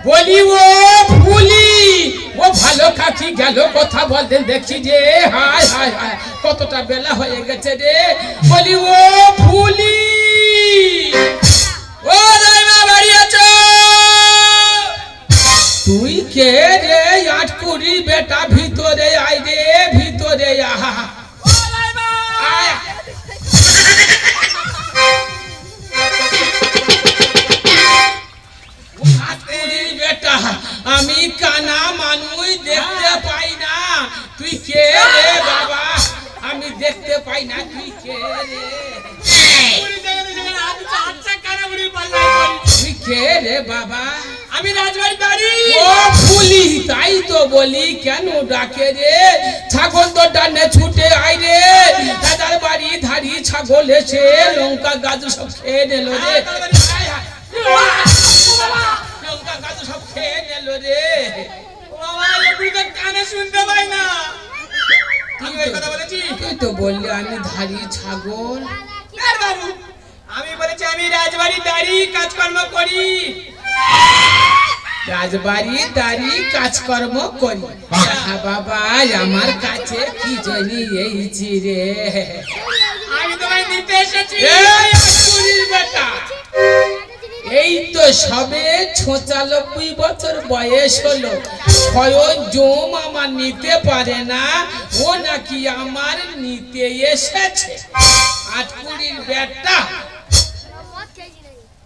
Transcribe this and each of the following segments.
বলি ও ফুলি ও ভালো কাকি গেল কথা বলতে দেখছি যে হায় হায় হায় কতটা বেলা হয়ে গেছে রে বলি ও ফুলি ও রাইমা বাড়ি আছো তুই কে রে আটকুড়ি বেটা ভিতরে আই রে ভিতরে আহা ও রাইমা আয় বেটা আমি কানা মানুষ দেখতে পাই না তুই কে রে বাবা আমি দেখতে পাই না তুই কে রে তুই কে রে বাবা আমি রাজবাড়ি বাড়ি ও ফুলি তাই তো বলি কেন ডাকে রে ছাগল তো ডানে ছুটে আই রে দাদার বাড়ি ধারি ছাগল এসে লঙ্কা গাজর সব খেয়ে নিল রে লঙ্কা গাজর সব খেয়ে নিল রে বাবা তুই তো কানে শুনতে পাই না তুই এই কথা বলেছি তুই তো বললি আমি ধারি ছাগল আর বাবু আমি বলেছি আমি রাজবাড়ি দাঁড়ি কাজকর্ম করি রাজবাড়ি দাঁড়ি কাজকর্ম করি বাবা আমার কাছে কি জনি এইছি রে আমি তোমায় নিতে এসেছি বেটা এই তো সবে 96 বছর বয়স হলো স্বয়ং জম আমার নিতে পারে না ও নাকি আমার নিতে এসেছে আটকুড়ির বেটা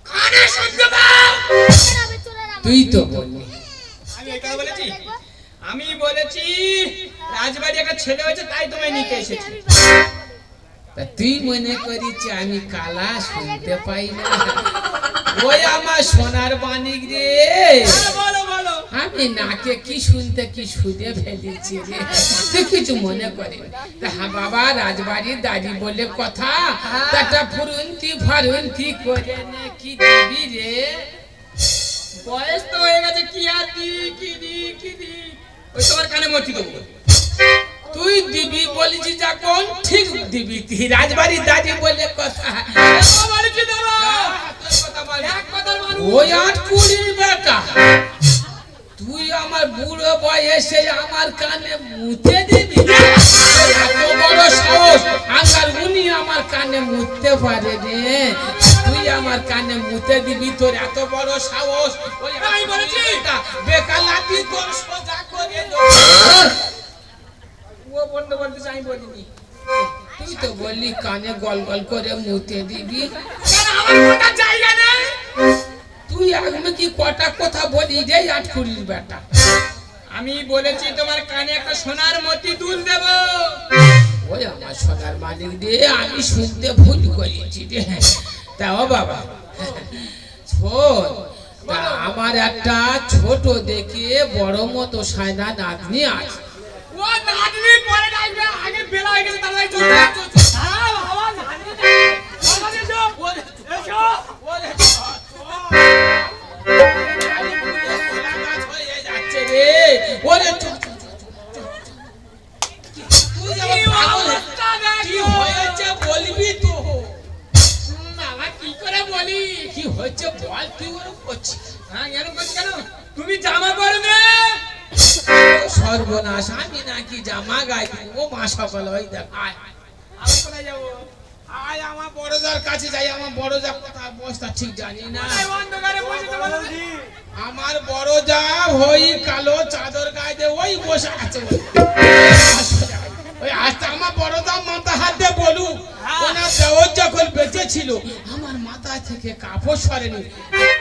কানে শুনতে পাও তুই তো বললি আমি এই কথা বলেছি আমি বলেছি রাজবাড়ি একটা ছেলে হয়েছে তাই তোমায় নিতে এসেছি তা তুই মনে করিস আমি কালা শুনতে পাই না ওই আমার সোনার বাণিক রে বলো বলো আমি নাকে কি শুনতে কি শুনে ফেলেছি রে তুই কিছু মনে করি হ্যাঁ বাবা রাজবাড়ি দাঁড়ি বলে কথা তাটা ফুরুন্তি ফারুন্তি করে নে কি দিবি রে বয়স তো হয়ে গেছে কি আর কি দি ওই তোমার কানে মতি দেবো তুই দিবি বলেছি যখন ঠিক দিবি তুই রাজবাড়ি দাঁড়ি বলে কথা বলেছি দেবো এক কথার মানুষ ওই আটকুড়ির বেটা তুই আমার বুড়ো বয়সে আমার কানে মুতে দিবি এত বড় সাহস আঙ্গার উনি আমার কানে মুততে পারে রে তুই আমার কানে মুতে দিবি তোর এত বড় সাহস ওই আমি বলেছি বেকালাতি তোর সোজা করে ও বন্ধ বলতে চাই বলিনি তুই তো বললি কানে গল গল করে মুতে দিবি কেন আমার কোটা জায়গা নেই তুই আমি কি কটা কথা বলি রে আটকুড়ির বেটা আমি বলেছি তোমার কানে একটা সোনার মতি দুল দেব ওই আমার সোনার মালিক রে আমি শুনতে ভুল করেছি রে তাও বাবা শোন তা আমার একটা ছোট দেখে বড় মতো সায়না নাতনি আছে ও নাতনি পরে ডাইবে আগে বেলা হয়ে গেছে তাহলে চলতে হ্যাঁ বাবা নাতনি বাবা এসো এসো যাচ্ছে রে ওরে কি হয়েছে বলবি তো বাবা কি করে বলি কি হয়েছে বল তুই ওরকম করছিস হ্যাঁ এরকম করছিস কেন তুমি জামা পরো না সর্বনাশ আমি নাকি জামা গাই ও মা সকল ওই দেখ আয় আমি কোথায় যাবো আয় আমার বড়জার কাছে যাই আমার বড়জা কোথায় বসতা ঠিক জানি না এই অন্ধকারে বসে তো বলো আমার বড়জা ওই কালো চাদর গায়ে দিয়ে ওই বসে আছে ওই আজকে আমার বড়জা মাথা হাত দিয়ে বলু ওনার দেওয়ার যখন বেঁচে ছিল আমার মাথা থেকে কাপড় সরেনি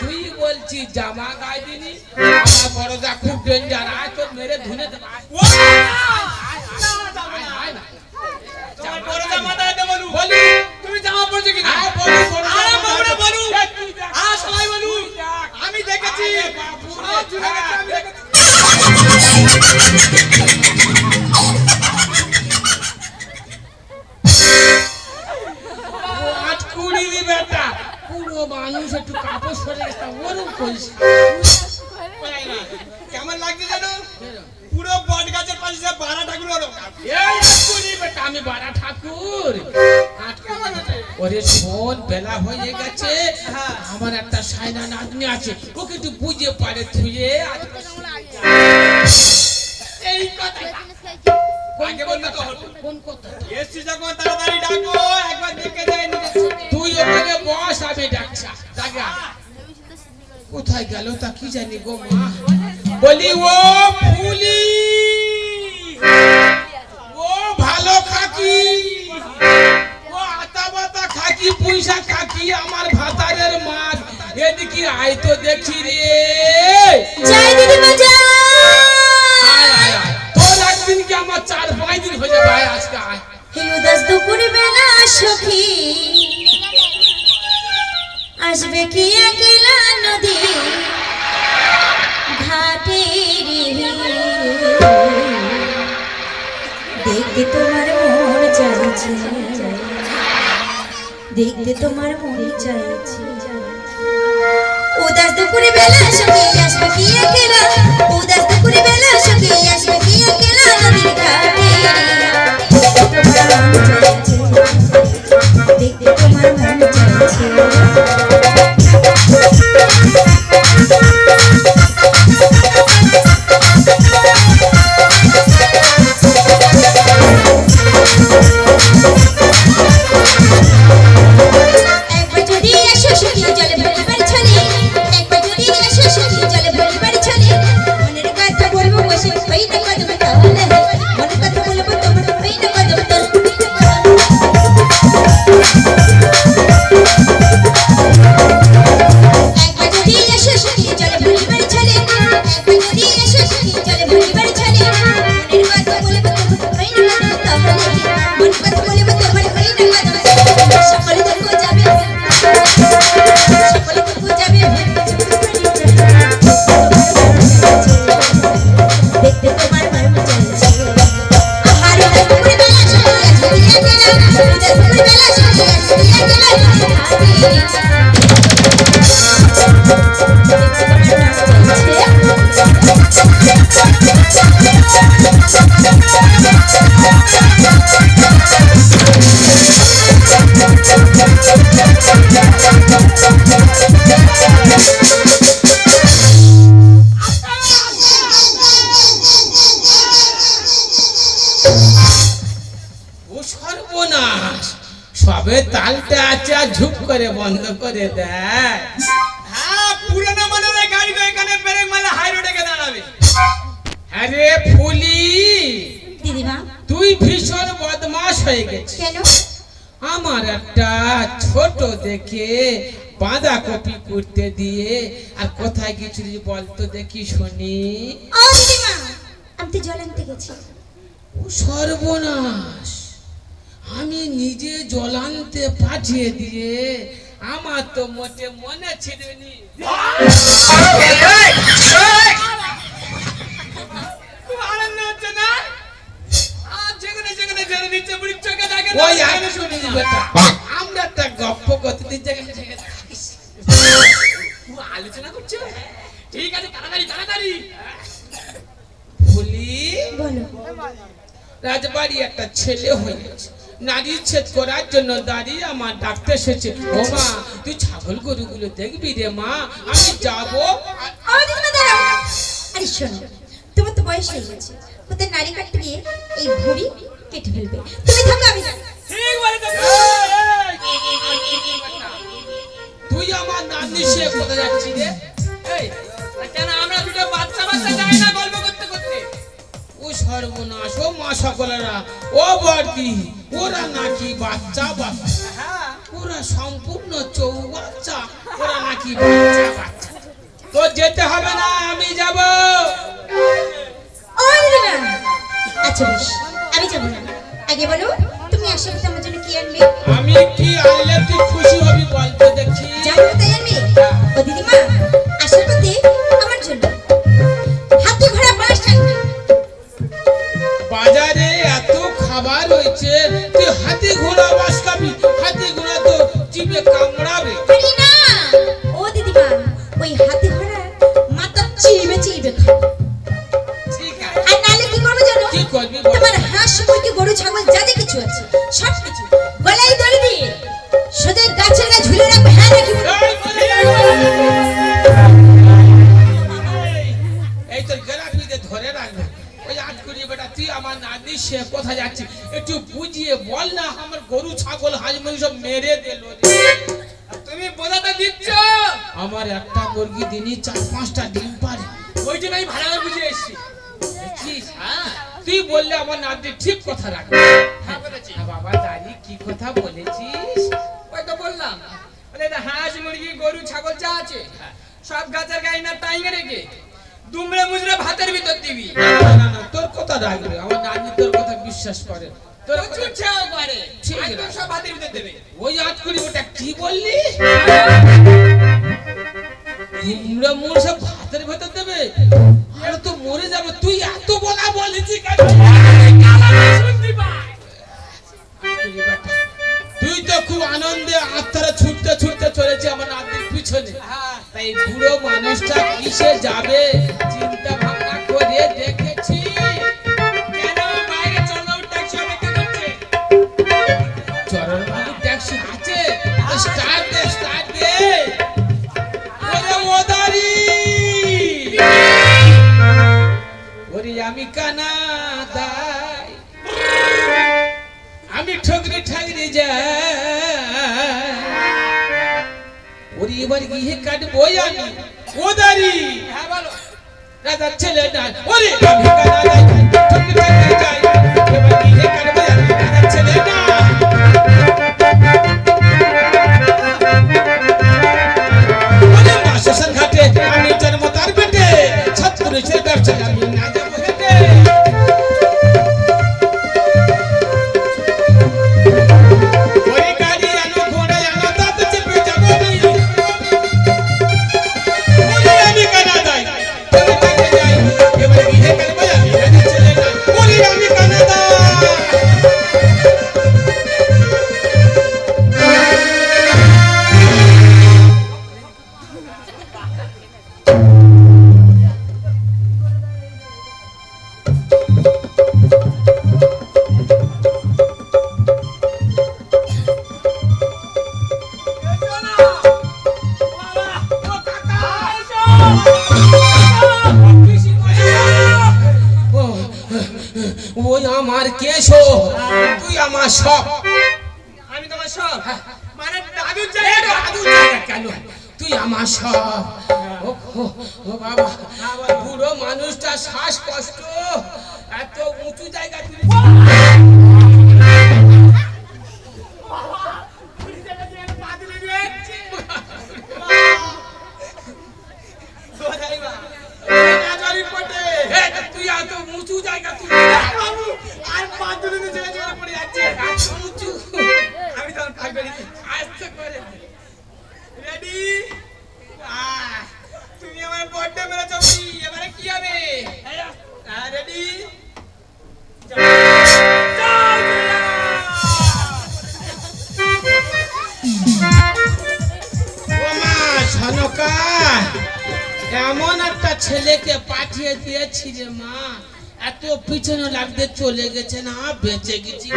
তুই বলছিস জামা গায়ে দিনি আমার বড়জা খুব ডেঞ্জার আয় তোর মেরে ধুনে দেব ও না যাবো না তোমার বড় জামা দাইতে বলু বলি তুমি জামা পরছো কি না আয় বলু বড় আরে বাবুরা বলু সবাই বলু আমি দেখেছি সব জুড়ে গেছে আমি দেখেছি আটকুড়ি বেটা পুরো মানুষ একটু কাপড় সরে গেছে ওরম করিস কেমন লাগছে জানো পুরো বট গাছের পাশে বারা ঠাকুর হলো এই আটকুড়ি বেটা আমি আমি বাড়া ঠাকুর ওরে শোন বেলা হয়ে গেছে আমার একটা সাইনা নাতনি আছে ওকে একটু বুঝে পারে থুয়ে এই কথা আগে বলতে তো হতো কোন কথা এসছি যখন তাড়াতাড়ি ডাকো একবার দেখে যাই নিজে তুই ওখানে বস আমি ডাকছা জায়গা কোথায় গেল তা কি জানি গো মা বলি ও ফুলি ও ভালো খাকি ও আতা বাতা খাকি পয়সা খাকি আমার ভাতারের মাছ এদিকে আয় তো দেখি রে জয় দিদিমা জয়। আয় আয় আয় তোর একদিন কি আমার 4-5 দিন হয়ে যাবে আয় আজকে আয় হে উদাস দুপুর বেলা সখী আসবে কি একলা নদী ঘাটে রে দেখতে তোমার মন চাইছে দেখতে তোমার মন চাইছে উদাস দুপুরে বেলা সখী আসবে কি একলা উদাস দুপুরে বেলা সখী আসবে কি একলা নদীর ঘাটে দেখতে তোমার মন চাইছে একবার যদি এসো সখী জলে ভরিবার ছলে একবার যদি এসো সখী জলে ভরিবার ছলে মনের কথা বলবো বসে ওই না কদম তাহলে মনের কথা বলবো তোমার ওই না কদম তাহলে একবার যদি এসো সখী জলে ভরিবার ছলে একবার যদি এসো সখী জলে ভরিবার ছলে মনের কথা বলবো তোমার ওই না কদম তাহলে মনের কথা বলবো তোমার ওই না কদম সকলে দেখো যাবে সকলে দেখো যাবে দেখতে তোমার মন চাইছে আমার দুপুরে বেলা সখী আসবে একলা দুপুরে বেলা সখী আসবে একলা ও সর্বনাশ সবে তালটা আছে আর ঝুপ করে বন্ধ করে দেয় হ্যাঁ পুরনো মডেলের গাড়ি তো এখানে ব্রেক মারলে হাই রোডে গিয়ে দাঁড়াবে আরে ফুলি দিদিমা তুই ভীষণ বদমাশ হয়ে গেছিস কেন আমার একটা ছোট দেখে বাঁধাকপি করতে দিয়ে আর কোথায় গেছিলি বলতো দেখি শুনি ও দিদিমা আমি তো জল আনতে গেছি ও সর্বনাশ আমি নিজে জল আনতে পাঠিয়ে দিয়ে আমার তো মোটে মনে ছিল নি খুব আনন্দ হচ্ছে না আর যেখানে যেখানে জেনে নিচ্ছে বুড়ির চোখে দেখে ওই আগে শুনি বেটা আমরা একটা গপ্প করতে দিন জায়গায় খুব আলোচনা করছো ঠিক আছে তাড়াতাড়ি তাড়াতাড়ি ফুলি বলো রাজবাড়ি একটা ছেলে হয়েছে নারী ছেদ করার জন্য দাঁড়িয়ে আমার ডাকতে এসেছে ও মা তুই ছাগল গরুগুলো দেখবি রে মা আমি যাবো ও দিদিমা দাঁড়াও আরে শোনো তোমার তো বয়স হয়ে গেছে ওদের নারী কাটতে গিয়ে এই ভুঁড়ি কেটে ফেলবে তুমি থাকো আমি যাই ঠিক বলে তো তুই আমার নাতনি সে কোথায় যাচ্ছি রে এই কেন আমরা দুটো বাচ্চা বাচ্চা যাই না গল্প করতে করতে ও সর্বনাশ ও মা সকলেরা ও বর্দি ওরা নাকি বাচ্চা বাচ্চা হ্যাঁ ওরা সম্পূর্ণ চৌবাচ্চা ওরা নাকি বাচ্চা বাচ্চা তো যেতে হবে না আমি যাব ও দিদিমা আচ্ছা বেশ আমি যাবো না আগে বলো তুমি আসার পথে আমার জন্য কি আনবে আমি কি আনলে তুই খুশি হবি বলতো দেখি জানো তাই আনবে ও দিদিমা আসার পথে আমার জন্য হাতি ঘোড়া বাস আনবে বাজারে এত খাবার রয়েছে তুই হাতি ঘোড়া বাস খাবি হাতি ঘোড়া তো জিভে কামড়াবে আরে না ও দিদিমা ওই হাতি ঘোড়া মাথা চিবে চিবে খাবে ঠিক আছে আর নালে কি করবে জানো কি করবি বল? তোমার হাঁস মুরগি গরু ছাগল যা দেখি কিছু আছে, সব কিছু গলায় দড়ি দিয়ে শুধু গাছের গায়ে ঝুলে রাখবে। হ্যাঁ নাকি এই তোর গেরাপিতে ধরে রাখবে। ওই আজ করি বেটা, তুই আমার নাতি, সে কোথায় যাচ্ছে একটু বুঝিয়ে বল না। আমার গরু ছাগল হাঁস মুরগি সব মেরে দিল। তুমি বোঝাতে দিচ্ছ, আমার একটা মুরগি দিনই 4-5টা ডিম পারে। ওই জন্য আমি ভালো করে বুঝে এসেছি। দেখছিস? হ্যাঁ তুই বললে আমার নাতি ঠিক কথা রাখবে। হ্যাঁ বলেছি। হ্যাঁ বাবা, দাঁড়ি কি কথা বলেছিস? ওই তো বললাম, বলে এটা হাঁস মুরগি গরু ছাগল যা আছে সব গাছের গায়ে না টাইঙে রেখে দুমড়ে মুজড়ে ভাতের ভিতর দিবি। না না না, তোর কথা রাখবে। আমার নাতি তোর কথা বিশ্বাস করে। তোর কথা- প্রচুর ছেও করে, ঠিক আছে। একদম সব ভাতের ভিতর দেবে। ওই আজ করি ওটা কি বললি? তোমরা মোর সব ভাতের ভেতর দেবে? আরে তো মরে যাবে। তুই এত বলা বলেছিস কেন? শুনতে পাই। তুই তো খুব আনন্দে আত্মারা ছুটতে ছুটতে চলেছে আমার নাতির পিছনে। হ্যাঁ তাই বুড়ো মানুষটা কিসে যাবে চিন্তা ভাবনা করে দেখেছি। কেন বাইরে চলো ট্যাক্সি অপেক্ষা করছে। চরণ বাবু ট্যাক্সি আছে? স্টার্ট দে, স্টার্ট দে। ওরে ওদারি, ওরে আমি কানাদাই, আমি ঠগরি ঠাগরি যাই। ওরে এবার গিয়ে কাটবো আমি ওদারি। হ্যাঁ বলো। রাজার ছেলে না, ওরে আমি কানাদাই, ঠগরি ঠাগরি যাই। এবার গিয়ে কাটবো আমি রাজার ছেলে না। ওরে মা শ্মশান ঘাটে আমি জন্ম তার পেটে, ছত্রিশের ব্যবসায় আমি না যাবো হেঁটে। ওরে গাড়ি আনো, ঘোড়া আনো, তাতে চেপে যাবো আমি। ওরে আমি কানাদাই, ঠগরি ঠাগরি যাই। এবার গিয়ে কাটবো আমি রাজার ছেলে না। ওরে আমি কানাদাই। এসো না। বাবা, ও কাকা, এসো। পিসি এসো। ওই আমার কেশো, তুই আমার সব। আমি তোমার সব মানে দাদুর এ জায়গা। দাদু জায়গা কেন? তুই আমার সব। ও ও, ও বাবা, বুড়ো মানুষটা শ্বাসকষ্ট, এত উঁচু জায়গা তুই। এ, তুই এত উঁচু জায়গা তুই। এত উঁচু। আস্তে করে। তুমি আমার বড্ডে মেরেছ, এবারে কি হবে? রেডি? ও মা সনকা, এমন একটা ছেলেকে পাঠিয়ে দিয়েছি রে মা, এত পিছনে লাগতে চলে গেছে না, বেঁচে গেছি।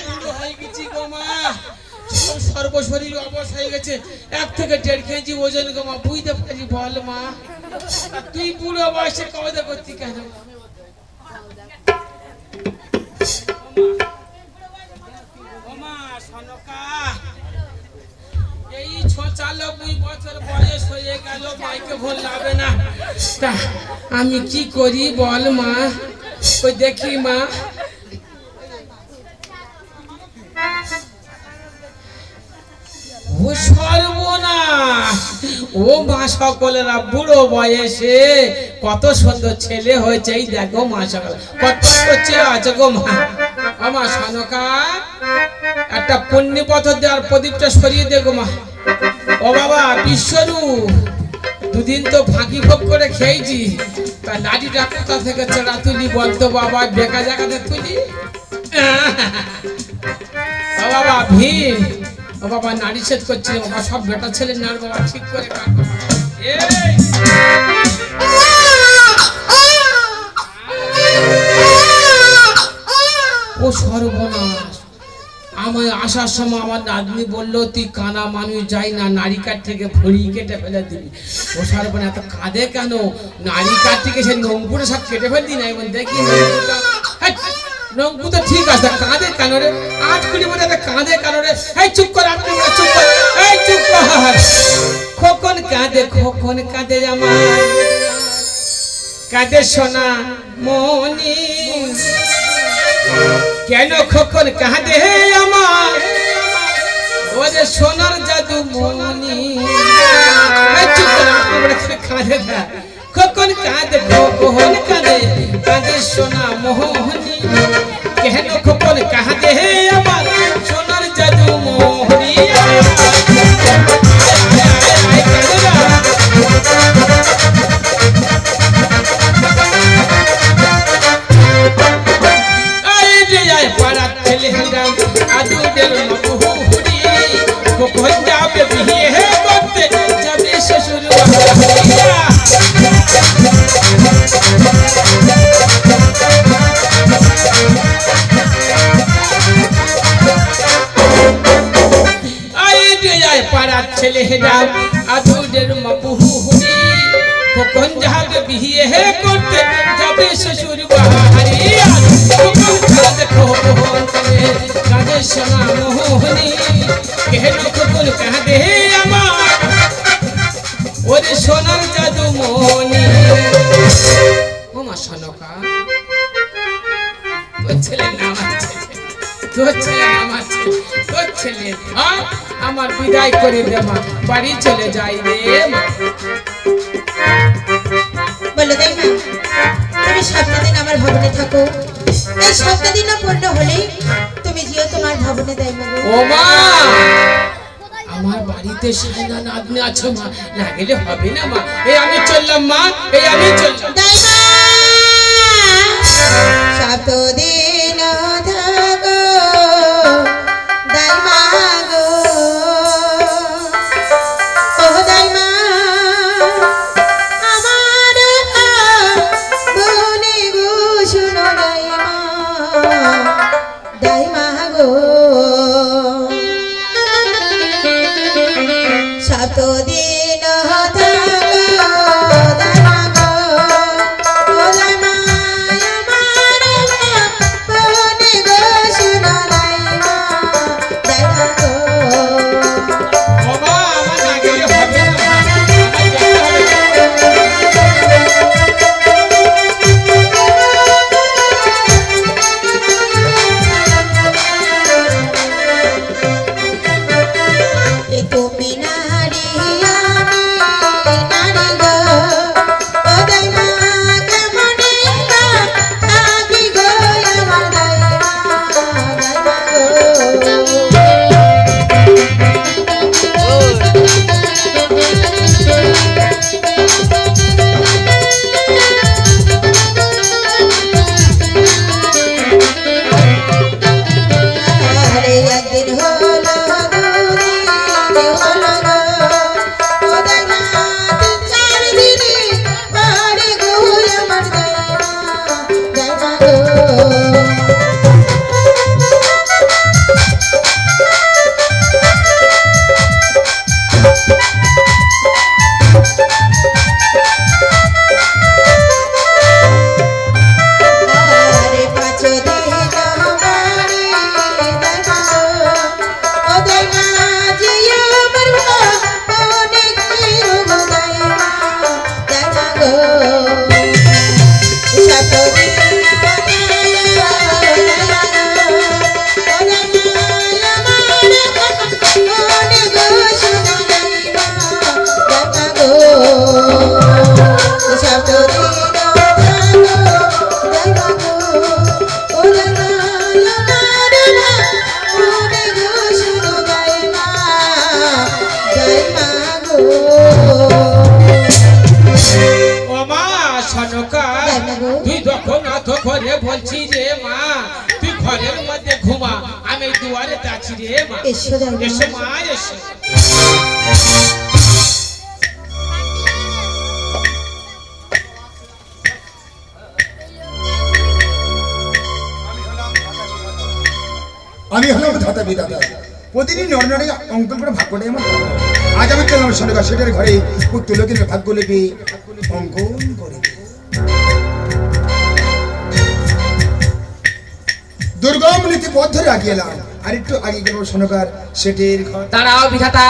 বুড়ো হয়ে গেছি গো মা, সব সর্বশরীর অবশ হয়ে গেছে। 1 থেকে 1.5 কেজি ওজন গো মা, বুঝতে পারি বল মা। আর তুই বুড়ো বয়সে কওদা করতি কেন? ও মা সনকা, এই 96 বছর বয়স হয়ে গেল, মাইকে ভুল লাবে না। তা আমি কি করি বল মা? ওই দেখি মা, ও সর্বনাশ, ও মা সকলেরা বুড়ো বয়সে কত সুন্দর ছেলে হয়েছে। এই দেখো মা সকল কত করছে আছে গো মা। আমার সনকা, একটা পুণ্যি পথর দেওয়ার প্রদীপটা সরিয়ে দে গো মা। ও বাবা বিশ্বরূপ, দুদিন তো ফাঁকি ভোগ করে খেয়েছি, তা লাঠিটা কোথা থেকে চড়া তুলি বলতো বাবা, বেকা জায়গাতে তুলি। ও বাবা ভীম, ও বাবা নারী ছেদ করছে বাবা, সব বেটা ছেলে নার বাবা, ঠিক করে কাট বাবা। এই ও সর্বনাশ, আমার আসার সময় আমার নাতনি বললো তুই কানা মানুষ যাই না, নারী কাঠ থেকে ভরি কেটে ফেলে দিবি। ও সর্বনাশ, এত কাঁদে কেন? নারী কাঠ থেকে সে নঙ্কুরে সব কেটে ফেলতি না, এবং দেখি নঙ্কু তো ঠিক আছে, কাঁদে কেন রে? 8 বলে কাঁদে কেন রে? এই চুপ কর, আপনি চুপ কর, এই চুপ কর। খোকন কাঁদে, খোকন কাঁদে আমার, কাঁদে সোনা মনি। কেন খোকন কাঁদে আমার, ওরে সোনার জাদু মনি। এই চুপ কর, আপনি কাঁদে না। খোকন কাঁদে, খোকন কাঁদে, কাঁদে সোনা মোহনী। কেন খোকন কাঁদে আমার, সোনার জাদু মোহনী। পাড়ার ছেলে আদুদের মহুরি, খোকন যাবে বিয়ে করতে, যাবে শ্বশুর বাড়িয়া। পাড়ার ছেলে আদুদের মহুরি, খোকন যাবে বিয়ে করতে, যাবে শ্বশুর বাড়িয়া। কাঁদে সোনা মোহনী, কেন খোকন কাঁদে আমার, ওরে সোনার জাদু মনি। ওমা সনকা, তোর ছেলে নাম আছে, তোর ছেলে নাম আছে, তোর ছেলে আমার বিদায় করে দে মা, বাড়ি চলে যাই রে মা। বলো তাই না, তুমি 7 দিন আমার ভবনে থাকো, এই 7 দিন পূর্ণ হলে তুমি যেও তোমার ভবনে। দেয় মা, ও মা, আমার বাড়িতে সাইনা নাতনি আছে মা, না গেলে হবে না মা। এই আমি চললাম মা, এই আমি চললাম। দেয় মা, 7 দিন থাকো, দেয় মা গো, ও দেয় মা, আমার বনে গো শুনো দেয় মা, দেয় মা গো। 7 দিন থাকো, দেয় মা গো, ও দেয় মা, আমার বনে গো শুনো দেয় মা, দেয় মা গো। ও মা, আমার না গেলে হবে না মা, আমার যেতে হবে। এ তুমি নারী, আমি নারী গো, ও দেয় মা, কেমনে থাকি গো আমার দেয় মা, দেয় মা গো। আরে একদিন হলো, দুদিন হলো গো, ও দেয় মা, 3-4 দিনে বাড়ি গো আমার দেয় মা, দেয় মা গো। আরে 5 দিন বাড়ি দেয় মা গো, ও দেয় মা, যেও আমার অনেক রোগ দেয় মা, দেয় মা গো। 7 দিন ও মা সনকা, তুই যখন অত করে বলছি রে মা, তুই ঘরের মধ্যে ঘুমা, আমি এই দুয়ারে আছি রে মা। এসো দাইমা। এসো মা, এসো। আমি হলাম ধাতা বিধাতা, প্রতিদিন নরনারী অঙ্কন করে ভাগ করে আমার ধর্ম। আজ আমি চললাম সোনাগা সেটের ঘরে পুত্রলোকের ভাগ্য লিপি অঙ্কন করে দুর্গম নীতি পথ ধরে আগিয়ে এলাম। আর একটু আগে গেল সোনাগার সেটের ঘর। দাঁড়াও বিধাতা,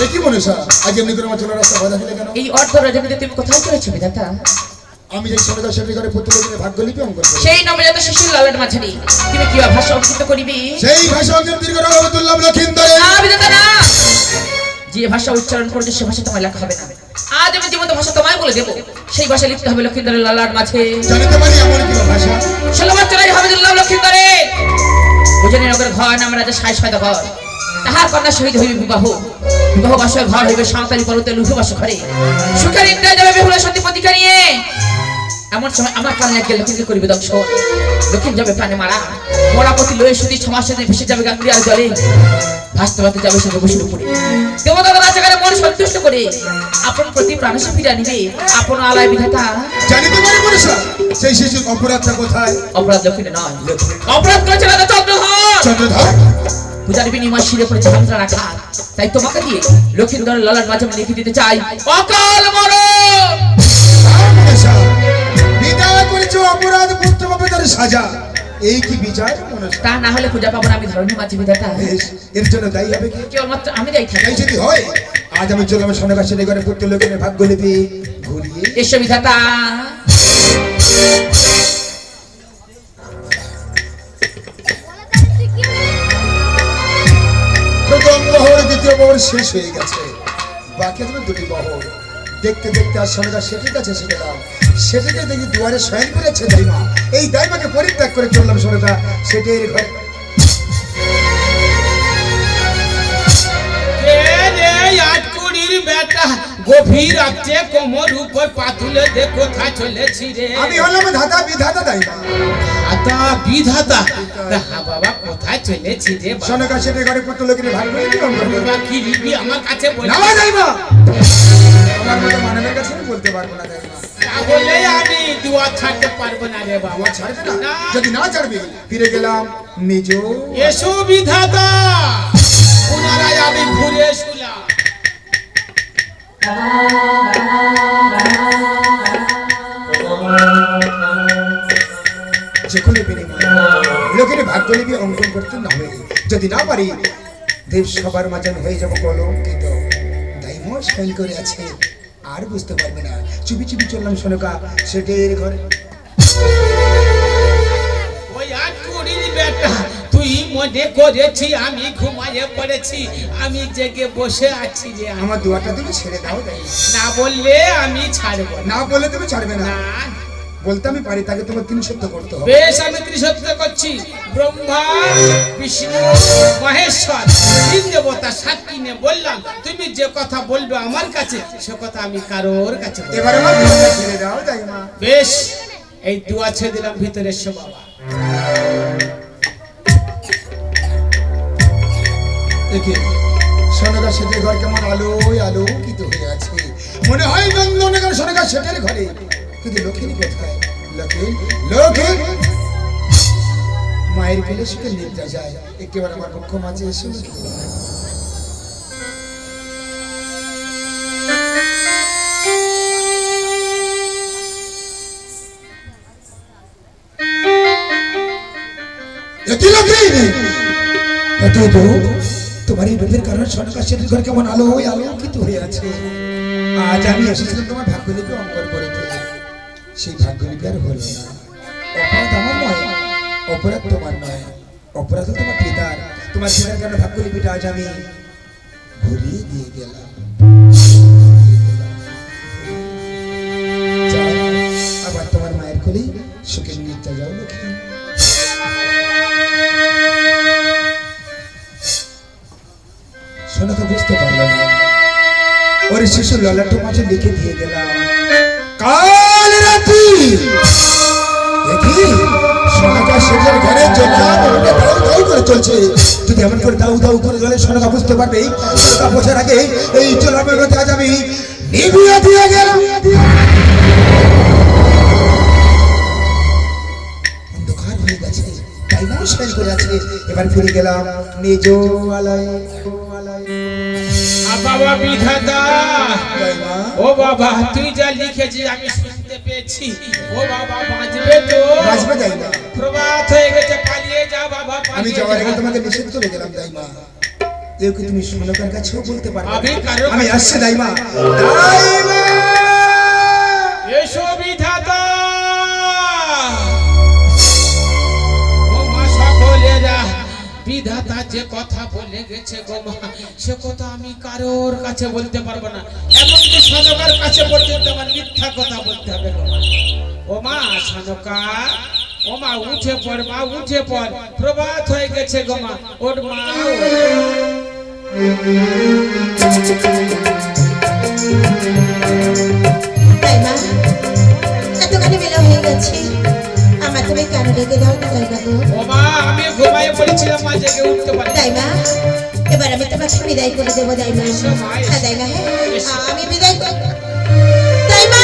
এ কি মনীষা, আজ এমনি করে আমার চলার রাস্তা বাধা দিলে কেন? এই অর্ধ রজনীতে তুমি কোথায় চলেছো বিধাতা? আমি যাই সোনাগার সেটের ঘরে পুত্রলোকের ভাগ্য লিপি অঙ্কন করি। সেই নবজাত শিশুর লালন মাঝারি তুমি কি ভাষা অঙ্কিত করিবে? সেই ভাষা অঙ্কের দীর্ঘ রহমতুল্লাহ লক্ষিন্দরে। না বিধাতা না, যে ভাষা উচ্চারণ করছে সে ভাষা তোমায় লেখা হবে না। আজ আমি জীবন্ত ভাষা তোমায় বলে দেবো, সেই ভাষা লিখতে হবে লক্ষিন্দরের লালার মাঝে। জানিতে পারি এমন কি ভাষা? 16 বছরের হামিদুল্লাহ লক্ষিন্দরে উজনীনগর ঘর নাম রাজা সাই সয়দাগর, তাহার কন্যা শহীদ হইবে বিবাহ। বিবাহ বাসর ঘর হইবে সাঁওতালি পর্বতের লুঠুবাস ঘরে। সুখের ইন্দ্রিয় যাবে বেহুলা সতী প্রতিকা নিয়ে। এমন সময় আমার কানে গেলে লক্ষ্মীকে করিবে দংশন। লক্ষ্মী যাবে প্রাণে মারা, মরাপতি লয়ে সুদী সমাজে ভেসে যাবে গাঙ্গুরিয়ার জলে। ভাসতে ভাসতে যাবে সঙ্গে বসুর উপরে। দেবতাদের রাজাকারে মন সন্তুষ্ট করে আপন প্রতি প্রাণসে ফিরা নিবে আপন আলায় বিধাতা। জানিতে পারি মনীষা, সেই শিশুর অপরাধটা কোথায়? অপরাধ লক্ষ্মী নয়, অপরাধ করেছে রাজা চন্দ্রধর। চন্দ্রধর পূজার বিনিময় শিরে পড়েছে যন্ত্রণা রাখা। তাই তোমাকে দিয়ে লক্ষ্মীন্দরের লালার মাঝে আমি লিখে দিতে চাই অকাল মরণ। বিদায় করেছো অপরাধ পুত্র পাবে তার সাজা। এই কি বিচার মনীষা? তা না হলে পূজা পাবো না আমি ধরনী মাঝে বিধাতা। বেশ, এর জন্য দায়ী হবে কি? কেবলমাত্র আমি যাই থাকি। তাই যদি হয়, আজ আমি চললাম সোনাগা সেটের ঘরে পুত্রলোকের ভাগ্য লিপি ঘুরিয়ে। এসো বিধাতা। প্রথম বহর দ্বিতীয় বহর শেষ হয়ে গেছে, বাকি তুমি দুটি বহর। দেখতে দেখতে আর সোনাগা সেটের কাছে এসে গেলাম। সেটাকে দেখি দুয়ারে শয়ন করেছে দাইমা। এই দাইমাকে পরিত্যাগ করে চললাম সোনাগা সেটের ঘরে। আটকুড়ির বেটা গভীর রাত্রে কোমর উপর পাতুলে দে কোথায় চলেছি রে? আমি হলাম ধাতা বিধাতা দাইমা। ধাতা বিধাতা, হা বাবা কোথায় চলেছি রে? সোনাগা সেটের ঘরে পুত্রলোকের ভাগ্য লিপি অঙ্কন করবো। বাবা কি লিবি আমার কাছে বলে? না দাইমা, আমার মতো মানবের কাছে আমি বলতে পারবো না দাইমা। তাহলে আমি দুয়া ছাড়তে পারবো না রে বাবা। আমার ছাড়বে না? না। যদি না ছাড়বে, ফিরে গেলাম নিজ। এসো বিধাতা, পুনরায় আমি ঘুরে শুলাম। যে কোনো বিনিময়ে লোকের ভাগ্য লিপি অঙ্কন করতে না হবে। যদি না পারি, দেব সবার মাঝে আমি হয়ে যাবো কলঙ্কিত। দাইমা সাইন করে আছে, আর বুঝতে পারবে না। চুপি চুপি চললাম সোনাগা সেটের ঘরে। ওই আটকুড়ির বেটা তুই মনে করেছি আমি ঘুমাইয়ে পড়েছি, আমি জেগে বসে আছি রে। আমার দুয়ারটা তুমি ছেড়ে দাও দাই। না বললে আমি ছাড়বো না। না বলে তুমি ছাড়বে না। না, বলতে আমি পারি, তাকে তোমার 3 সত্য করতে হবে। বেশ আমি ত্রিসত্য করছি। ব্রহ্মা বিষ্ণু মহেশ্বর তিন দেবতা সাক্ষী নিয়ে বললাম, তুমি যে কথা বলবে আমার কাছে সে কথা আমি কারোর কাছে বলবো না। এবার আমার দুয়ারটা ছেড়ে দাও দাইমা। বেশ, এই দুয়া ছেড়ে দিলাম, ভিতরে এসো বাবা। দেখে সোনাগা সেটের ঘর কেমন আলোয় আলোকিত হয়ে আছে। মনে হয় নন্দনগর সোনাগা সেটের ঘরে। কিন্তু লক্ষ্মী কোথায়? লক্ষ্মী লক্ষ্মী মায়ের পেলে সুখে নিদ্রা যায়। একেবারে আমার পক্ষ মাঝে এসে তোমার এই রূপের কারণে সোনাগা সেটের ঘর কেমন আলোয় আলোকিত হয়ে আছে। আজ আমি এসেছিলাম তোমার ভাগ্যলিপি অঙ্কন করতে, সেই ভাগ্যলিপি আর হলো না। অপরাধ আমার নয়, অপরাধ তোমার নয়, অপরাধ তোমার পিতার। তোমার পিতার কারণে ভাগ্যলিপিটা আজ আমি ঘুরিয়ে দিয়ে গেলাম। যাও, আবার তোমার মায়ের কোলেই সুখের নিদ্রা যাও লক্ষ্মী। শোনা তো বুঝতে পারলো না। ওর শিশু ললাট মাঝে লিখে দিয়ে গেলাম, কাল রাত্রি দেখি সোনাকা সেটার ঘরে চললাম দাউ করে চলছে। যদি এমন করে দাউ দাউ করে চলে সোনাকা বুঝতে পারবে সোনাকা বোঝার আগে এই চলামের মধ্যে আজ আমি নিভিয়ে দিয়ে গেলাম। অন্ধকার হয়ে গেছে, তাই মানুষ ফেল করে আছে। এবার ফিরে গেলাম নিজ আলয়ে। বাবা বিধাতা, দাইমা ও বাবা তুই যা লিখেছিস আমি শুনতে পেয়েছি। ও বাবা বাঁচবে তো? বাঁচবে দাইমা। প্রভাত হয়ে গেছে, পালিয়ে যা বাবা, আমি পালিয়ে যাওয়ার আগে যা। তোমাকে নিষেধ করে গেলাম দাইমা। কেউ কি তুমি সোনাকার কাছেও বলতে পারবে? আমি কারো আমি কাছে- আসছি দাইমা। দাইমা এসো বিধাতা। ও মা সকলেরা, বিধাতা যে কথা বলে গেছে গো মা, সে কথা আমি কারোর কাছে বলতে পারবো না। এমনকি সনকার কাছে পর্যন্ত আমার মিথ্যা কথা বলতে হবে গো মা। ও মা সনকা, ও মা উঠে পড়, মা উঠে পড়, প্রভাত হয়ে গেছে গো মা, ওর মা ওঠ। তাই মা, এতখানি বেলা হয়ে গেছে, আমার তুমি কেন ডেকে দাও না জায়গা গো? ও মা আমি ঘুমাইয়ে পড়েছিলাম, মা জেগে উঠতে পারি। তাই মা, এবার আমি তোমাকে বিদায় করে দেবো দাই মা। এসো মা, এসো। হ্যাঁ দাই মা, হ্যাঁ এসো। আমি বিদায় করব। দাই মা,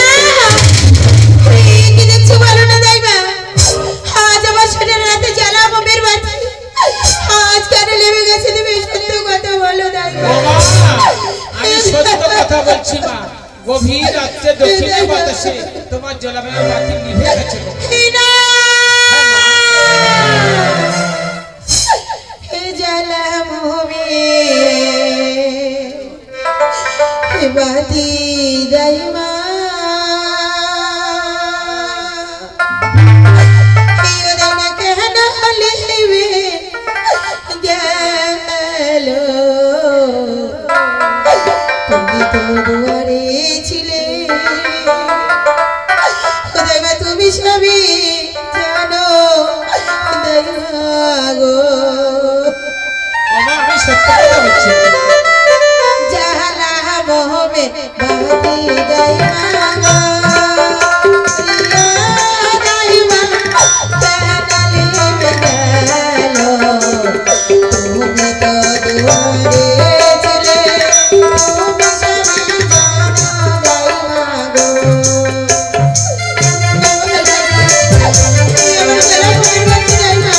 কি দেখছো বলো না দাই মা? আজ আমার শরীরে রাতে জ্বালা মোমের বাতি, আজ কেন লেবে গেছে তুমি সত্য কথা বলো দাই মা। ও মা, আমি সত্য কথা বলছি মা। গভীর রাত্রে দক্ষিণে বাতাসে তোমার জলাময়ের বাতি নিভে গেছে গো। হিনা, হে জ্বালা মোমে বাতি দাই মা, কেউ দেয় না কেন লেবে গেল, তুমি তো দুয়ারে ছিলে, খোদাই মা তুমি সবই জানো দাই মা গো। ও মা, আমি সত্য কথা বলছি। জালা মোহমে বাতি দাই মা গো, দাই মা কানালে গেল, তুমি তো দুয়ারে ছিলে, তুমি সবই জানো দাই মা গো। আমার গলা ঘুরে গেছে দাই মা।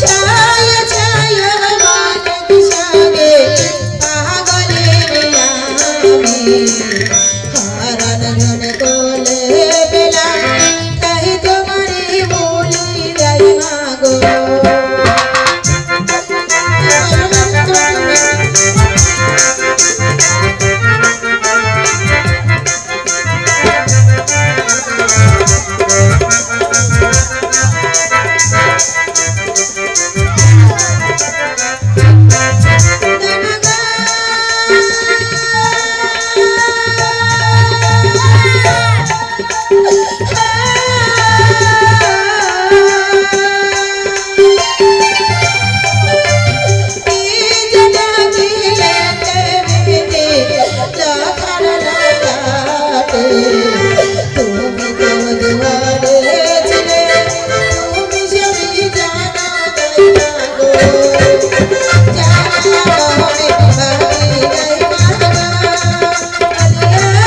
ছায়া ছায়া মানিক সাগে পাগলের আমি হারান জন কোলে পেলাম, তাই তোমারে বলি দাই মা গো। তুমি তো দুয়ারে ছিলে, তুমি সবই জানো দাই মা গো। জানা মোহমে বাতি দাই মা গো, দাই মা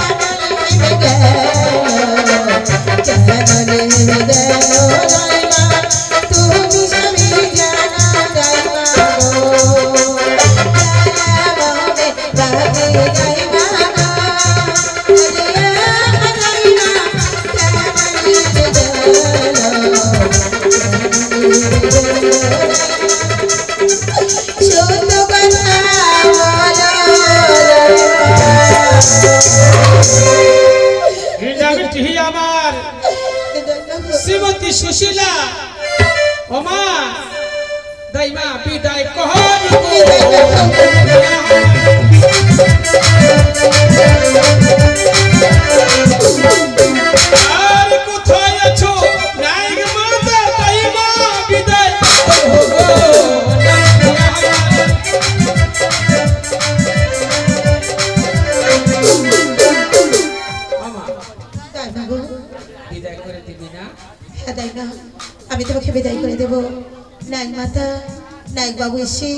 কানালে গেল, কানালে গেল দাই মা, তুমি সবই জানো দাই মা গো। জানা মোহমে বাতি দাই মা গো, সত্য কথা বলো হৃদয়টি আমার শ্রীমতী সুশীলা তাই মা বিদায় কর আর কোথায় আছো নাইক মাতা তাই মা বিদায় বিদায় করে দিবি না? হ্যাঁ তাই না, আমি তোমাকে বিদায় করে দেবো। নায়ক মাতা, নায়ক বাবু এসে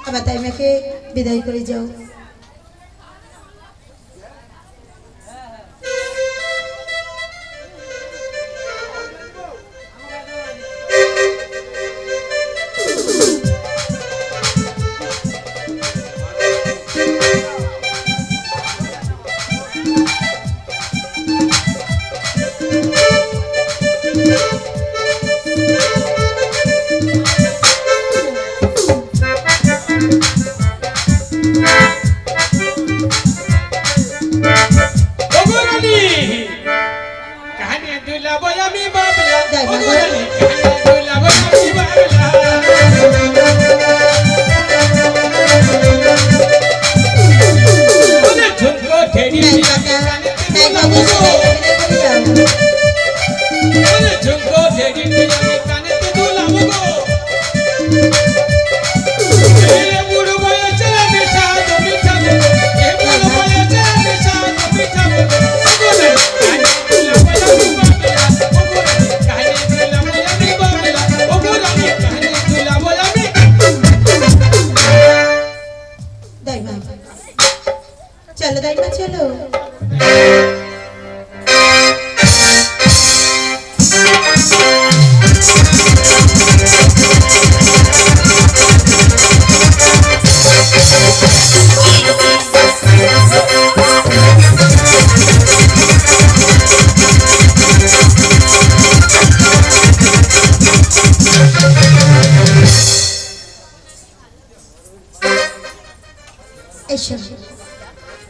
আমার তাইমাকে বিদায় করে যাও। চলো দাইমা চলো।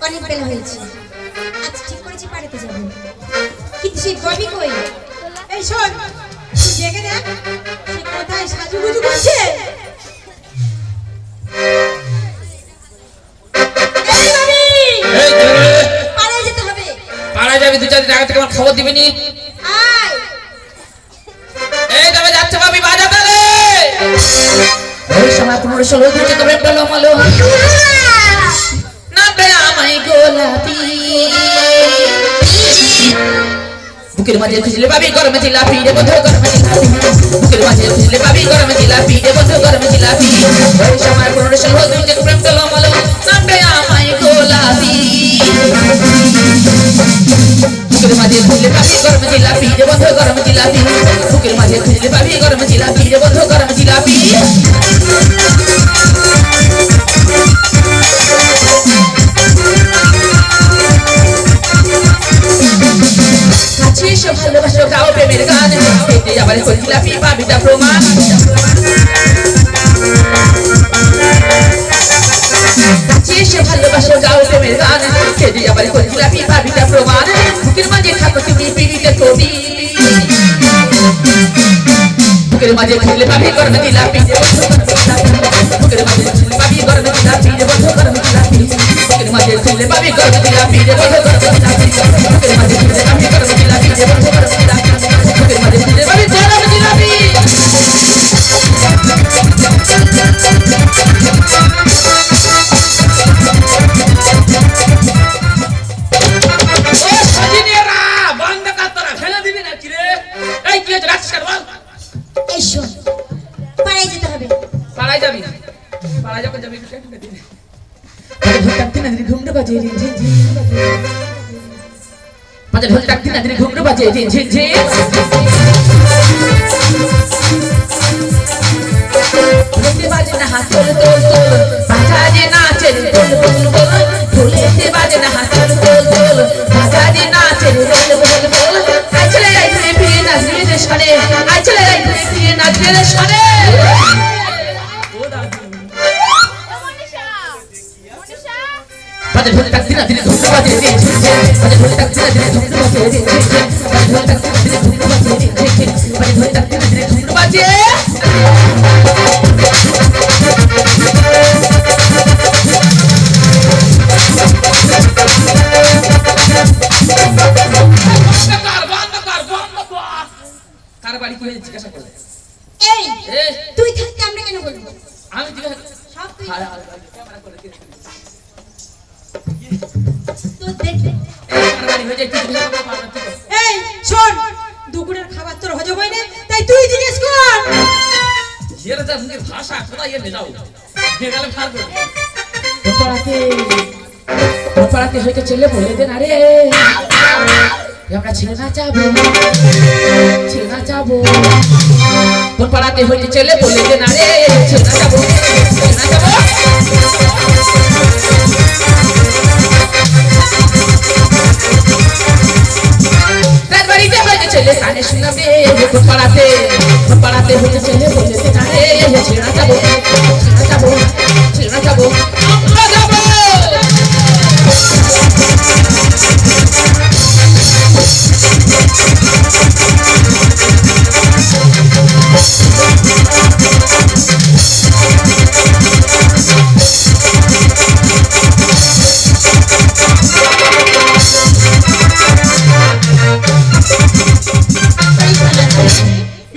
অনেক বেলা হয়েছে, আজ ঠিক করেছি পাড়াতে যাবো, কিন্তু সেই ববি কই? এই শোন, তুই দেখে দেখ সে কোথায় সাজুগুজু করছে। এই ববি, এই কে রে? পাড়ায় যেতে হবে। পাড়ায় যাবি, 2-4 দিন আগে থেকে আমার খবর দিবি নি? আয় এই তবে যাচ্ছে ভাবি বাজাতে রে। ওই সময় 15-16 দিন তো প্রেম পেলো মালো না বে আমায় গোলাপি বুকের মাঝে খুঁজলে পাবি গরমে জিলাপি রে বন্ধু, গরমে জিলাপি বুকের মাঝে খুঁজলে পাবি গরমে জিলাপি রে বন্ধু, গরমে জিলাপি ওই সময় 15-16 দিন তো প্রেম পেলো মালো না বে আমায় গোলাপি বুকের মাঝে খুঁজলে পাবি গরমে জিলাপি রে বন্ধু, গরমে জিলাপি বুকের মাঝে খুঁজলে পাবি গরমে জিলাপি রে বন্ধু, গরমে জিলাপি কাছে ভালোবাসো গাও প্রেমের গান পেতে আবার করি জিলাপি পাবি তা প্রমাণ কাছে ভালোবাসো গাও প্রেমের গান পেতে আবার করি জিলাপি পাবি তা প্রমাণ বুকের মাঝে থাকো তুমি পিড়িতে কবি বুকের মাঝে খুঁজলে পাবি গরমে জিলাপি বুকের মাঝে খুঁজলে পাবি গরমে জিলাপি রে বন্ধু, গরমে জিলাপি বুকের মাঝে খুঁজলে পাবি গরমে জিলাপি রে বন্ধু, গরমে জিলাপি বুকের মাঝে খুঁজলে পাবি গরমে জিলাপি রে বন্ধু, গরমে জিলাপি বুকের মাঝে খুঁজলে পাবি গরমে জিলাপি। ও সজিনেরা বন্ধ কর, তোরা ফেলে দিবি না কি রে? এই কি হচ্ছে রাখছিস কেন বল? এই শোন, পাড়ায় যেতে হবে। পাড়ায় যাবি? পাড়ায় যখন যাবি একটু টেনে দিবি। ঘুমটা বাজে ঝিন ঝিন মাঝে ঢোল টাকতে না দিলে ঘুমটা বাজে ঝিন ঝিন ঝিন ঢোলতে বাজে না হাত তোল তোল তোল বাজারে নাচে তোল তোল তোল ঢোলেতে বাজে না হাত তোল তোল তোল বাজারে নাচে তোল তোল তোল আই চলে আই ঘুরে ফিরে নাচবে রে সরে, আই চলে আই ঘুরে ফিরে নাচবে রে সরে। বাজে ঢোল টাকতে না দিলে ঘুমটা বাজে ঝিন ঝিন বাজে ঢোল টাকতে না দিলে ঘুমটা বাজে ঝিন ঝিন বাজে ঢোল টাকতে না দিলে ঘুমটা বাজে ঝিন ঝিন বাজে ঢোল টাকতে না দিলে ঘুমটা বাজে আছে কার বাড়ি কি হয়েছে জিজ্ঞাসা করলে এই এ তুই থাকতে আমরা কেন বলবো আমি জিজ্ঞাসা সব তুই হায় হায় ক্যামেরা করে তোর দেখে কার বাড়ি হয়ে যায় তুই জিজ্ঞাসা করতে পারবি না এই শোন দুপুরের খাবার তোর হজম হয় না তাই তুই জিজ্ঞেস কর এরা যা মুখের ভাষা কোথায় এনে যাও গেলে ফার করে পাড়াতে হয়তো ছেলে বলে দেন আরে আমরা ছেলে না যাবো তোর পাড়াতে হয়তো ছেলে বলে দেন আরে ছেলে না যাবো তার বাড়িতে হয়তো ছেলে কানে শুনাবে তোর পাড়াতে হয়তো ছেলে বলে দেন আরে ছেলে না যাবো আমরা যাবো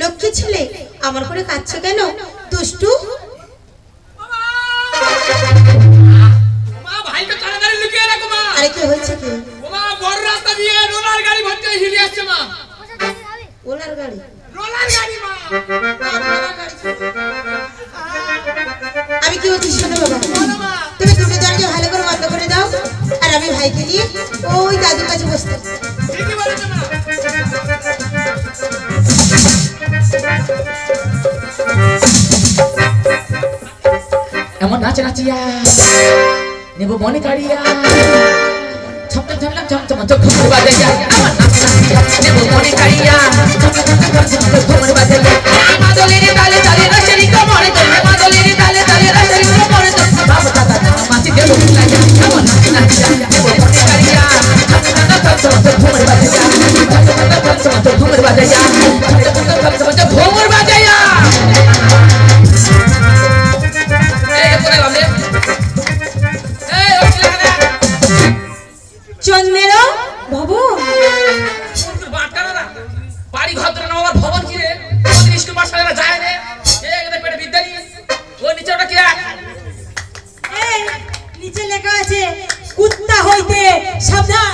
লক্ষ্মী ছেলে আমার করে কাঁদছো কেন দুষ্টু মা ভাইকে তাড়াতাড়ি লুকিয়ে রাখো মা আরে কি হয়েছে কি মা বড় রাস্তা দিয়ে রোলার গাড়ি ভর্তি হয়ে হিলি আসছে মা ওলার গাড়ি রোলার গাড়ি মা আমি কি বলছি শোনো বাবা তুমি দুটো দরজা ভালো করে বন্ধ করে দাও আর আমি ভাইকে নিয়ে ওই দাদুর কাছে বসতে ঠিকই বলেছো মা এমন নাচ নাচিয়া নেব মনে কাড়িয়া ছমছম ঝমলাম ছমছম ঘুমর বাজাইয়া আমার নাচ নাচিয়া নেব মনে কাড়িয়া ছমছম ঘুমর বাজাইয়া মাদলের তালে তালে রসেরি কোমরে তোলে মাদলের তালে তালে রসেরি কোমরে তোলে বাবা দাদা মাছি দেব লাগিয়া আমার নাচ নাচিয়া নেব মনে কাড়িয়া ছমছম ঘুমর বাজাইয়া ছমছম ঘুমর বাজাইয়া ছমছম ঘুমর বাজাইয়া চন্দ্রের বাবু বাড়ি ঘর ধরে না আমার ভবন কি রে স্কুল পাশ করে যায় রে পেটে বিদ্যা নিয়ে ওই নিচে ওটা কি এই নিচে লেখা আছে কুত্তা হইতে সাবধান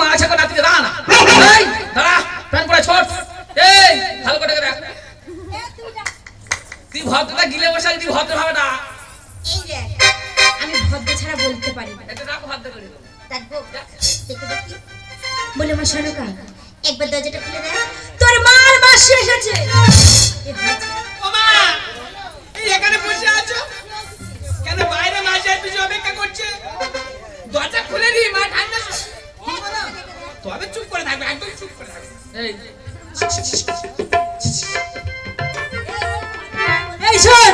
মাছে তো নাতিকে দাঁড়া না দাঁড়া প্যান পরে ছোট এই ভালো করে দেখ তুই ভদ্রতা গিলে বসে তুই ভদ্র ভাবে না এই দেখ আমি ভদ্র ছাড়া বলতে পারি না এটা রাখো ভদ্র করে দেখবো দেখে দেখি বলে মা শানুকা একবার দরজাটা খুলে দেখ তোর মার মাসি এসেছে এ হয়েছে। ও মা এই এখানে বসে আছো কেন বাইরে মাসের পিছু অপেক্ষা করছে দরজা খুলে দি মা ঠান্ডা তবে চুপ করে থাকবে একদম চুপ করে থাকবে এই এই শোন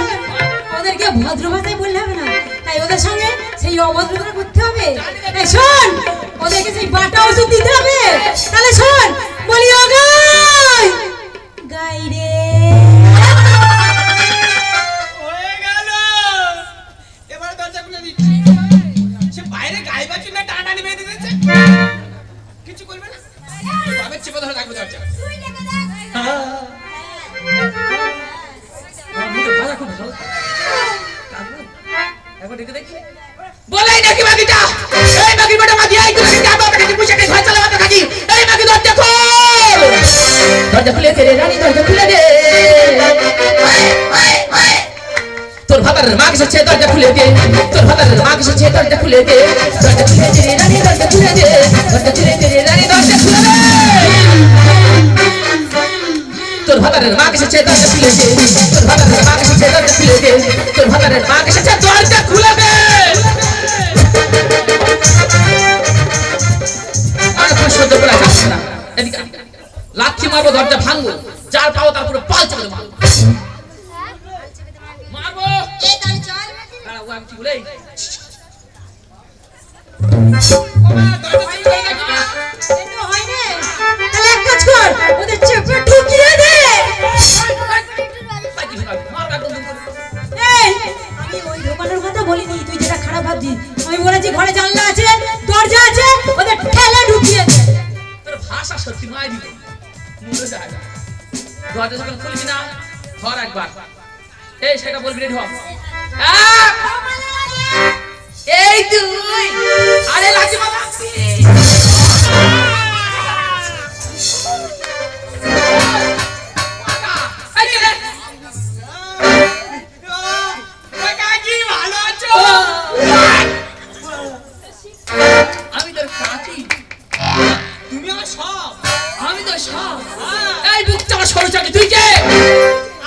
ওদেরকে ভদ্র ভাষায় বললে হবে না তাই ওদের সঙ্গে সেই অভদ্রতা করতে হবে এই শোন ওদেরকে সেই বাটা ওষুধ দিতে হবে তাহলে শোন বলি ও গাই গাই রে হয়ে গেল এবার দরজা খুলে দিচ্ছি সে বাইরে গায়ে বাছুর না টানাটানি বেঁধে দিয়েছে কিছু করবে না তবে চেপে ধরে থাকবে দরজা বলাই নাকি মাগিটা এই মাগি বড় মাগি আই তুই যাবো কাকে পুষাকে ঘর চালাতে থাকি এই মাগি দরজা খুলে দে রে রানী দরজা খুলে দে তোর ভাতারের মা এসেছে দরজা খুলে দে তোর ভাতারের মা এসেছে দরজা খুলে দে দরজা খুলে দে রে রানী দরজা খুলে দে দরজা খুলে দে রে রানী দরজা খুলে দে তোর ভাতারের মা এসেছে দরজা খুলে দে তোর ভাতারের মা এসেছে দরজা খুলে দে তোর ভাতারের মা এসেছে দরজা খুলে দে আর কোন সহ্য করা যাচ্ছে না এদিকে লাথি মারবো দরজা ভাঙবো যার পাবো তার পুরো পাল চেপে মারবো মারবো এই তাহলে চল দাঁড়া ও আমি কি বলে ও মা দরজা খুলে দাও না এটা হয় না তাহলে এক কাজ কর ওদের চেপে ঢুকিয়ে দে এই আমি ওই দোকানের কথা বলিনি তুই যেটা খারাপ ভাবছিস আমি বলেছি ঘরে জানলা আছে দরজা আছে ওদের ঠেলে ঢুকিয়ে দে তোর ভাষা সত্যি মাই দিল মুড়ে যায় দরজা যখন খুলবি না ধর একবার এই সেটা বলবি রে ঢপ এই তুই আরে লাঠি মারা কাকি ভালো আছো? আমি তোর কাকি তুমি আমার সব। আমি তো সব এই বুক চাপা সরু চাকি তুই কে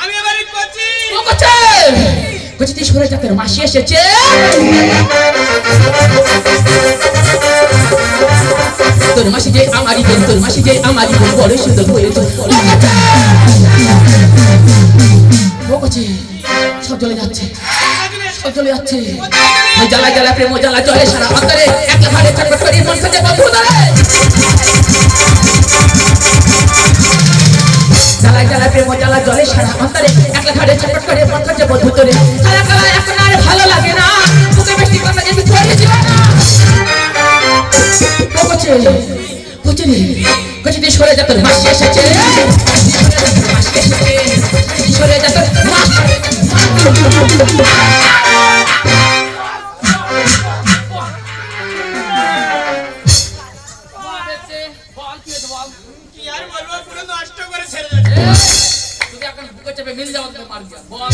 আমি এবারে করছি। ও করছে করছে তুই সরে যা তোর মাসি এসেছে তোর মাসি যে আমারই বোন তোর মাসি যে আমারই বোন বড় সুন্দর হয়েছে ও করছে সব চলে যাচ্ছে সব চলে যাচ্ছে ওই জ্বালা জ্বালা প্রেম জ্বালা জলে সারা অন্তরে একলা ঘরে চটপট করে মন খুঁজে বন্ধু ধরে জ্বালা জ্বালা প্রেম জ্বালা জলে সারা অন্তরে একলা ঘরে চটপট করে মন খুঁজে বন্ধু ধরে কালা কালা এখন আর ভালো লাগে না তোকে বেশি কথা যেতে চলে যাবে না ও করছে করছে রে করছে তুই সরে যা তোর মাসি এসেছে মাসি এসেছে সরে যা তোর মাসি কি আর বলবো, পুরো নষ্ট করে ছেড়ে যাচ্ছে। তুমি এখন বুকে চেপে মিল যাও তো মার দিয়া বল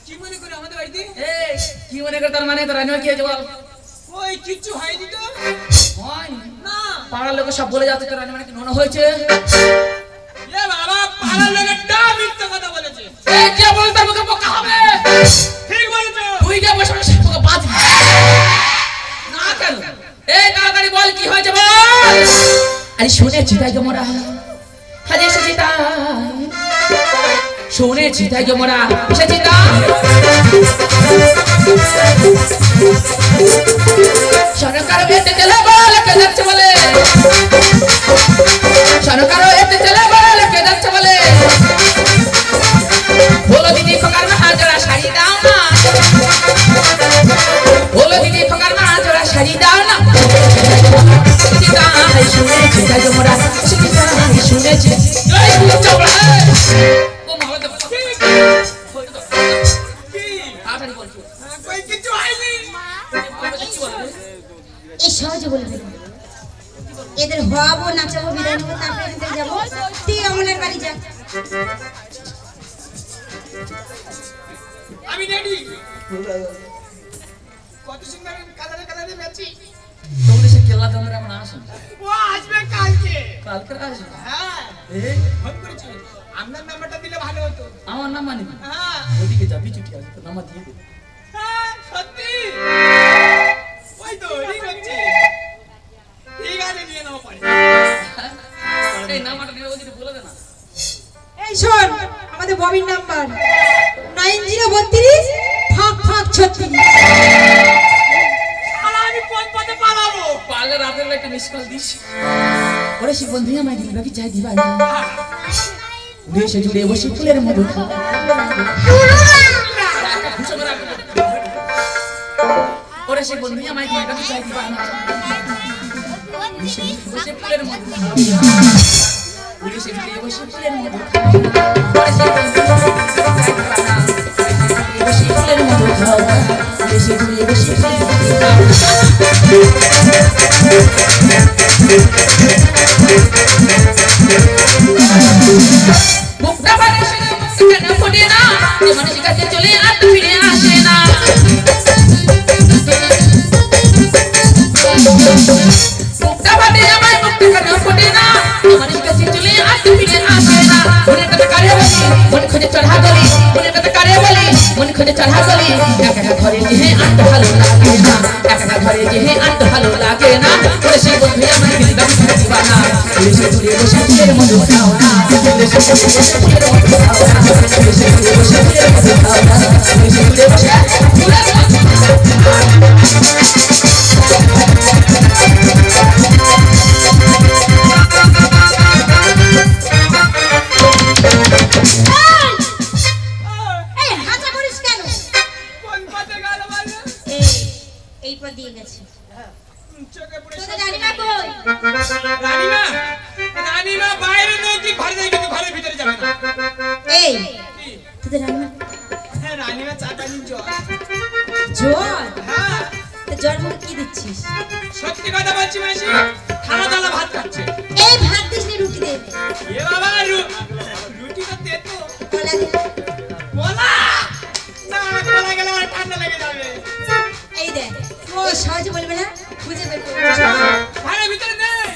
কি মনে করে আমাদের বাড়িতে? এই কি মনে করে তার মানে তোর রানিমা কি হয়েছে বল ওই কিচ্ছু হয়নি তো। হয় না। পাড়ার লোক সব বলে যাচ্ছে তোর রানিমা কি নোনা হয়েছে এ বাবা, পাড়ার লোকের মিথ্যা কথা বলেছে। এই যে বল তার মুখে পোকা হবে ঠিক বলেছো। তুই যে বসে বসে পোকা বাজ না কেন এই তাড়াতাড়ি বল কি হয়েছে বল আরে শুনেছি তাই তোমরা হাজে এসেছি তাই শুনেছি তাই তোমরা এসেছি তাই সরকার এতে চলে বল কে যাচ্ছে বলে সরকার এতে চলে বল কে যাচ্ছে বলে বলো দিদি খোকার মা জোড়া শাড়ি দাও না বলো দিদি খোকার মা জোড়া শাড়ি দাও না শুনেছি তাই তোমরা শুনেছি কই কিচ্ছু হয়নি। এই সহজে বলবে না। এদের হওয়াবো নাচাবো বিদায় নেবো তারপরে এখান থেকে যাবো তুই অমলের বাড়ি যা আমি রেডি। কত সুন্দর কালারে কালারে ম্যাচি। তোমরা সে খেলা তোমরা আমরা আসুন ও আসবে কালকে। কালকে আসুন হ্যাঁ, এই ফোন করেছি। আপনার নাম্বারটা দিলে ভালো হতো। আমার নাম মানি হ্যাঁ, ওদিকে যাবি ছুটি আছে তো নামা দিয়ে দে হ্যাঁ, সত্যি। ওই তো ঠিক হচ্ছে। ঠিক আছে, নিয়ে নাও পরে। এই নামটা নিয়ে ওদিকে বলে দে না এই শোন আমাদের ববির নাম্বার 9032 ফাঁক ফাঁক 36 শালা, আমি কোন পথে পালাবো? পারলে রাতের বেলা একটা মিস কল দিস ওরে সে বন্ধু আমায় দিল বাকি চাই দিবা না উড়ে এসে জুড়ে বসে ফুলের মধু খা ওরে সে বন্ধু আমায় দিল বাকি চাই দিবা না বসে ফুলের মধু খা উড়ে এসে জুড়ে বসে ফুলের মধু খা ওরে সে বন্ধু বসে ফুলের মধু খা উড়ে এসে জুড়ে বসে ফুলের মধু খা মুখটা বানিয়ে কেন ফোটে না যে মানুষ কাছে চলে আর ফিরে আসে না মুখটা বানিয়ে আমার মুখটা কেন ফোটে না যে মানুষ কাছে চলে আর ফিরে আসে না মনের কথা কারে বলি মন খুঁজে চড়া গলি মনের কথা কারে বলি মন খুঁজে চড়া গলি একা ঘরে যেহে আট ভালো লাগে না একা ঘরে যেহে আট ভালো লাগে না ওরে সেই বন্ধু আমার দিল দাম দিবানা ওরে সে ঘুরে বসে ফুলের মধু খাও না ওরে সে ঘুরে বসে ফুলের মধু খাও না ওরে সে ঘুরে বসে ফুলের মধু খাও না ওরে সে ঘুরে বসে ফুলের মধু এইরপর দিয়ে গেছে চোখে পড়ে তোদের রানীমা কই রানীমা রানীমা বাইরে নৌকি ঘরে যাই কিন্তু ঘরের ভিতরে যাবে না এই কি? তোদের রানীমা হ্যাঁ রানীমা চা পানি জল জল হ্যাঁ তো জল মুখে কি দিচ্ছিস সত্যি কথা বলছি মাসি থালা থালা ভাত খাচ্ছে এই ভাত দিস নি রুটি দে এ বাবা রুটি তো দে তো কলা দে বলা না বলা গেলে আমার ঠান্ডা লেগে যাবে এই দে এই সহজে বলবে না খুঁজে বের করে ঘরের ভিতরে নেই